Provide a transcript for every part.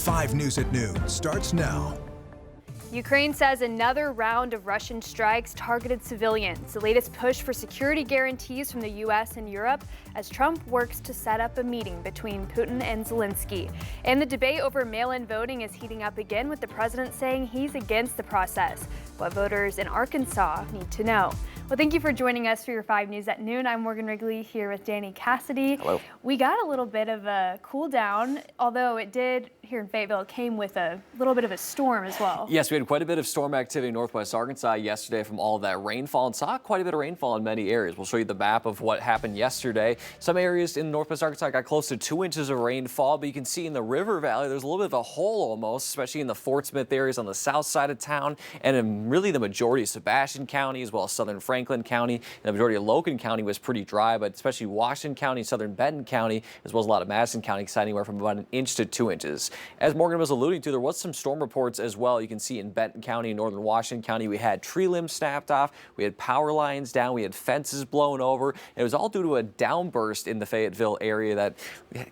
5 News at Noon starts now. Ukraine says another round of Russian strikes targeted civilians. The latest push for security guarantees from the U.S. and Europe as Trump works to set up a meeting between Putin and Zelenskyy. And the debate over mail-in voting is heating up again, with the president saying he's against the process. What voters in Arkansas need to know. Well, thank you for joining us for your 5 News at Noon. I'm Morgan Wrigley here with Danny Cassidy. Hello. We got a little bit of a cool down, although it did here in Fayetteville. It came with a little bit of a storm as well. Yes, we had quite a bit of storm activity in northwest Arkansas yesterday from all of that rainfall, and saw quite a bit of rainfall in many areas. We'll show you the map of what happened yesterday. Some areas in northwest Arkansas got close to 2 inches of rainfall, but you can see in the river valley there's a little bit of a hole almost, especially in the Fort Smith areas on the south side of town, and in really the majority of Sebastian County as well as southern Franklin County. And the majority of Logan County was pretty dry, but especially Washington County, southern Benton County, as well as a lot of Madison County, got anywhere from about 1 inch to 2 inches. As Morgan was alluding to, there was some storm reports as well. You can see in Benton County, northern Washington County, we had tree limbs snapped off, we had power lines down, we had fences blown over. It was all due to a downburst in the Fayetteville area that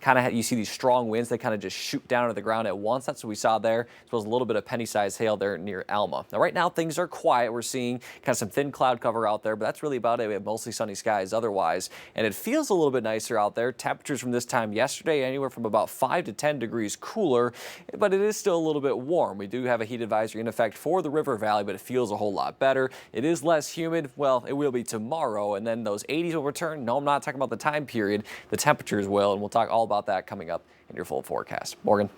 kind of, you see these strong winds that kind of just shoot down to the ground at once. That's what we saw there, as well as a little bit of penny-sized hail there near Alma. Now, right now, things are quiet. We're seeing kind of some thin cloud cover out there, but that's really about it. We have mostly sunny skies otherwise, and it feels a little bit nicer out there. Temperatures from this time yesterday, anywhere from about 5 to 10 degrees cooler, but it is still a little bit warm. We do have a heat advisory in effect for the river valley, but it feels a whole lot better. It is less humid. Well, it will be tomorrow, and then those 80s will return. No, I'm not talking about the time period. The temperatures will, and we'll talk all about that coming up in your full forecast. Morgan.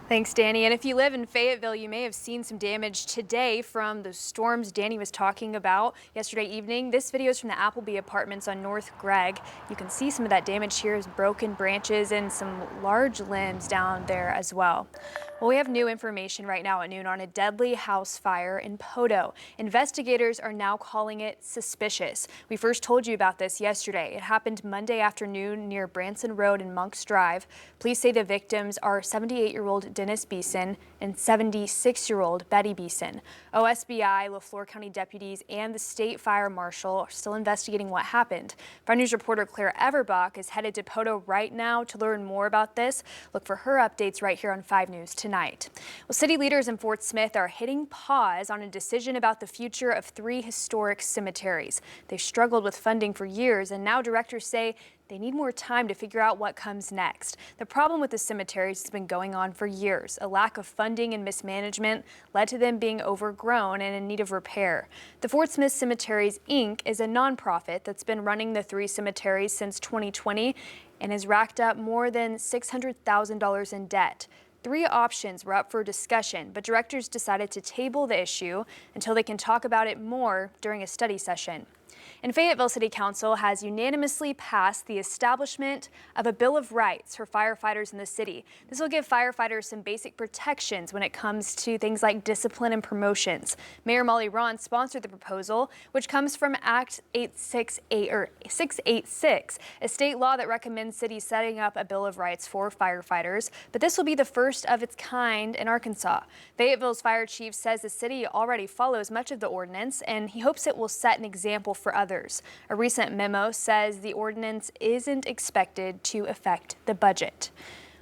Thanks, Danny. And if you live in Fayetteville, you may have seen some damage today from the storms Danny was talking about yesterday evening. This video is from the Appleby Apartments on North Gregg. You can see some of that damage here is broken branches and some large limbs down there as well. Well, we have new information right now at noon on a deadly house fire in Poteau. Investigators are now calling it suspicious. We first told you about this yesterday. It happened Monday afternoon near Branson Road and Monks Drive. Police say the victims are 78-year-old Dennis Beeson and 76-year-old Betty Beeson. OSBI, LaFleur County deputies, and the state fire marshal are still investigating what happened. 5 News reporter Claire Everbach is headed to Poteau right now to learn more about this. Look for her updates right here on 5 News tonight. Well, city leaders in Fort Smith are hitting pause on a decision about the future of 3 historic cemeteries. They've struggled with funding for years, and now directors say they need more time to figure out what comes next. The problem with the cemeteries has been going on for years. A lack of funding and mismanagement led to them being overgrown and in need of repair. The Fort Smith Cemeteries, Inc. is a nonprofit that's been running the 3 cemeteries since 2020 and has racked up more than $600,000 in debt. 3 options were up for discussion, but directors decided to table the issue until they can talk about it more during a study session. And Fayetteville City Council has unanimously passed the establishment of a Bill of Rights for firefighters in the city. This will give firefighters some basic protections when it comes to things like discipline and promotions. Mayor Molly Ron sponsored the proposal, which comes from Act 686, a state law that recommends cities setting up a Bill of Rights for firefighters. But this will be the first of its kind in Arkansas. Fayetteville's fire chief says the city already follows much of the ordinance, and he hopes it will set an example for others. A recent memo says the ordinance isn't expected to affect the budget.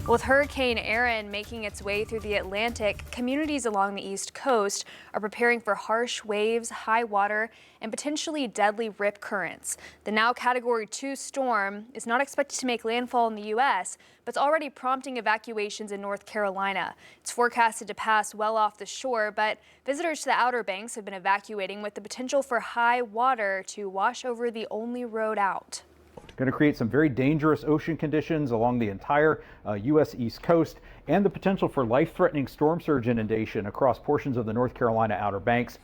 With Hurricane Erin making its way through the Atlantic, communities along the East Coast are preparing for harsh waves, high water, and potentially deadly rip currents. The now Category 2 storm is not expected to make landfall in the U.S., but it's already prompting evacuations in North Carolina. It's forecasted to pass well off the shore, but visitors to the Outer Banks have been evacuating with the potential for high water to wash over the only road out. Going to create some very dangerous ocean conditions along the entire U.S. East Coast, and the potential for life-threatening storm surge inundation across portions of the North Carolina Outer Banks.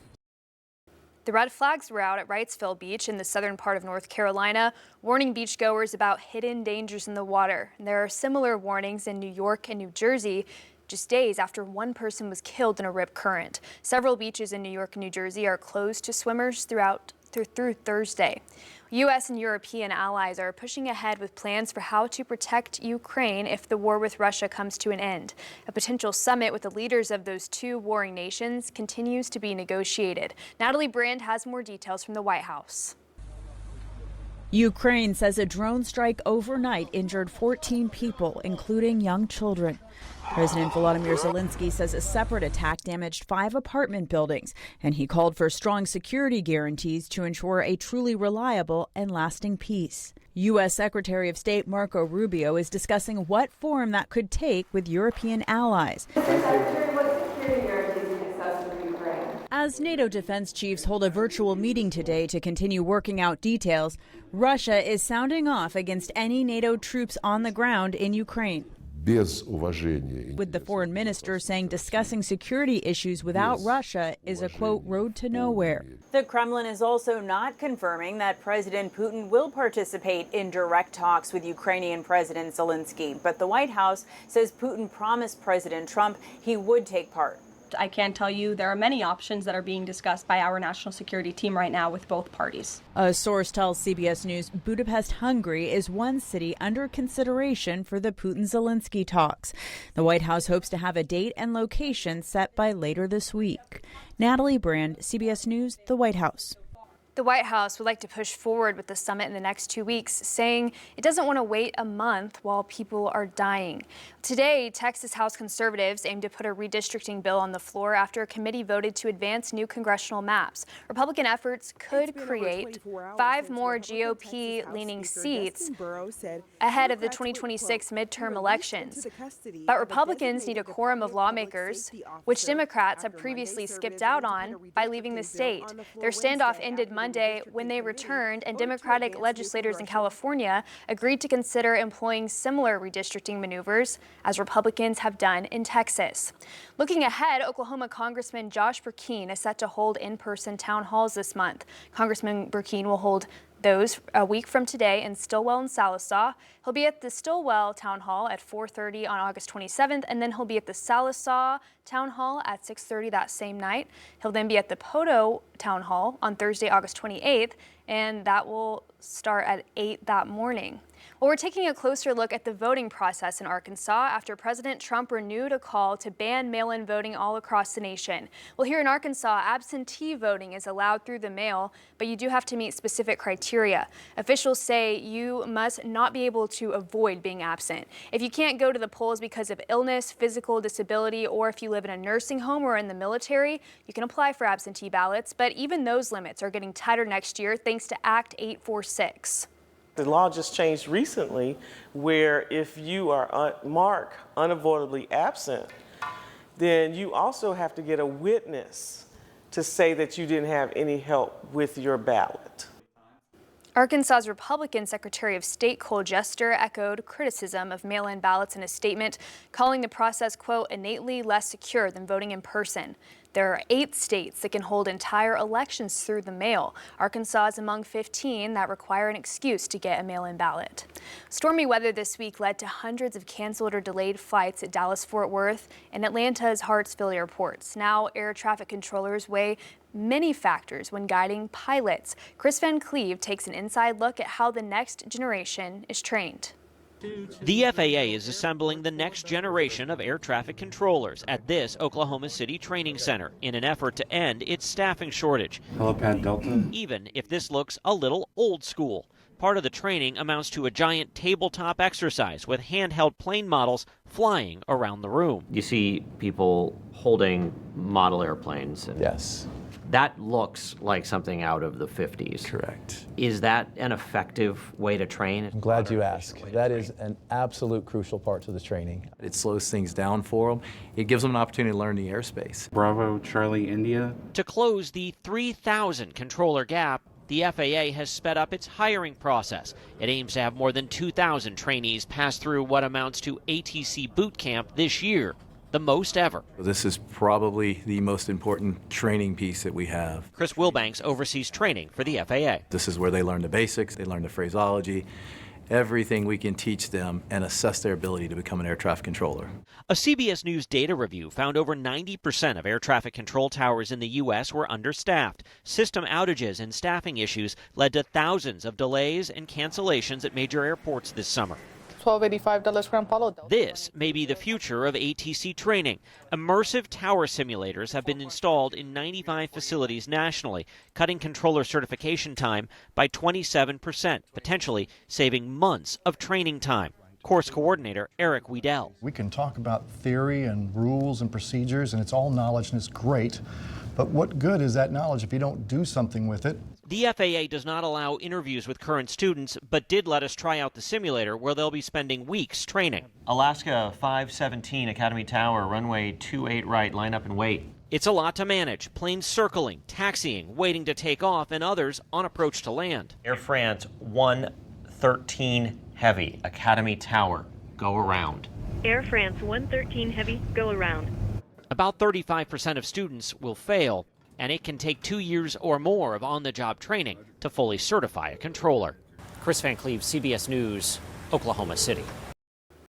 The red flags were out at Wrightsville Beach in the southern part of North Carolina, warning beachgoers about hidden dangers in the water. And there are similar warnings in New York and New Jersey, just days after 1 person was killed in a rip current. Several beaches in New York and New Jersey are closed to swimmers through Thursday. U.S. and European allies are pushing ahead with plans for how to protect Ukraine if the war with Russia comes to an end. A potential summit with the leaders of those 2 warring nations continues to be negotiated. Natalie Brand has more details from the White House. Ukraine says a drone strike overnight injured 14 people, including young children. President Volodymyr Zelenskyy says a separate attack damaged 5 apartment buildings, and he called for strong security guarantees to ensure a truly reliable and lasting peace. U.S. Secretary of State Marco Rubio is discussing what form that could take with European allies. As NATO defense chiefs hold a virtual meeting today to continue working out details, Russia is sounding off against any NATO troops on the ground in Ukraine, with the foreign minister saying discussing security issues without Russia is a, quote, road to nowhere. The Kremlin is also not confirming that President Putin will participate in direct talks with Ukrainian President Zelenskyy, but the White House says Putin promised President Trump he would take part. I can tell you there are many options that are being discussed by our national security team right now with both parties. A source tells CBS News Budapest, Hungary is one city under consideration for the Putin-Zelenskyy talks. The White House hopes to have a date and location set by later this week. Natalie Brand, CBS News, the White House. The White House would like to push forward with the summit in the next 2 weeks, saying it doesn't want to wait a month while people are dying. Today, Texas House conservatives aim to put a redistricting bill on the floor after a committee voted to advance new congressional maps. Republican efforts could create 5 more GOP-leaning seats ahead of the 2026 midterm elections. But Republicans need a quorum of lawmakers, which Democrats have previously skipped out on by leaving the state. Their standoff ended Monday when they returned, and Democratic legislators in California agreed to consider employing similar redistricting maneuvers as Republicans have done in Texas. Looking ahead, Oklahoma Congressman Josh Burkeen is set to hold in-person town halls this month. Congressman Burkeen will hold those a week from today in Stillwell and Sallisaw. He'll be at the Stillwell Town Hall at 4:30 on August 27th, and then he'll be at the Sallisaw Town Hall at 6:30 that same night. He'll then be at the Poto Town Hall on Thursday, August 28th, and that will start at 8 that morning. Well, we're taking a closer look at the voting process in Arkansas after President Trump renewed a call to ban mail-in voting all across the nation. Well, here in Arkansas, absentee voting is allowed through the mail, but you do have to meet specific criteria. Officials say you must not be able to avoid being absent. If you can't go to the polls because of illness, physical disability, or if you live in a nursing home or in the military, you can apply for absentee ballots, but even those limits are getting tighter next year thanks to Act 846. The law just changed recently where if you are marked unavoidably absent, then you also have to get a witness to say that you didn't have any help with your ballot. Arkansas's Republican Secretary of State Cole Jester echoed criticism of mail-in ballots in a statement, calling the process, quote, innately less secure than voting in person. There are 8 states that can hold entire elections through the mail. Arkansas is among 15 that require an excuse to get a mail-in ballot. Stormy weather this week led to hundreds of canceled or delayed flights at Dallas-Fort Worth and Atlanta's Hartsville airports. Now, air traffic controllers weigh many factors when guiding pilots. Chris Van Cleve takes an inside look at how the next generation is trained. The FAA is assembling the next generation of air traffic controllers at this Oklahoma City training center in an effort to end its staffing shortage. Helipad Delta. Even if this looks a little old school. Part of the training amounts to a giant tabletop exercise with handheld plane models flying around the room. You see people holding model airplanes. Yes. That looks like something out of the 50s. Correct. Is that an effective way to train? I'm glad you asked. That is an absolute crucial part to the training. It slows things down for them. It gives them an opportunity to learn the airspace. Bravo, Charlie, India. To close the 3,000 controller gap, the FAA has sped up its hiring process. It aims to have more than 2,000 trainees pass through what amounts to ATC boot camp this year, the most ever. This is probably the most important training piece that we have. Chris Wilbanks oversees training for the FAA. This is where they learn the basics, they learn the phraseology, everything we can teach them and assess their ability to become an air traffic controller. A CBS News data review found over 90% of air traffic control towers in the U.S. were understaffed. System outages and staffing issues led to thousands of delays and cancellations at major airports this summer. $1,285 Grand Palo. This may be the future of ATC training. Immersive tower simulators have been installed in 95 facilities nationally, cutting controller certification time by 27%, potentially saving months of training time. Course coordinator Eric Weedell. We can talk about theory and rules and procedures, and it's all knowledge and it's great. But what good is that knowledge if you don't do something with it? The FAA does not allow interviews with current students, but did let us try out the simulator where they'll be spending weeks training. Alaska 517 Academy Tower, runway 28 right, line up and wait. It's a lot to manage. Planes circling, taxiing, waiting to take off, and others on approach to land. Air France 113 Heavy, Academy Tower, go around. Air France 113 Heavy, go around. About 35% of students will fail, and it can take 2 years or more of on-the-job training to fully certify a controller. Chris Van Cleve, CBS News, Oklahoma City.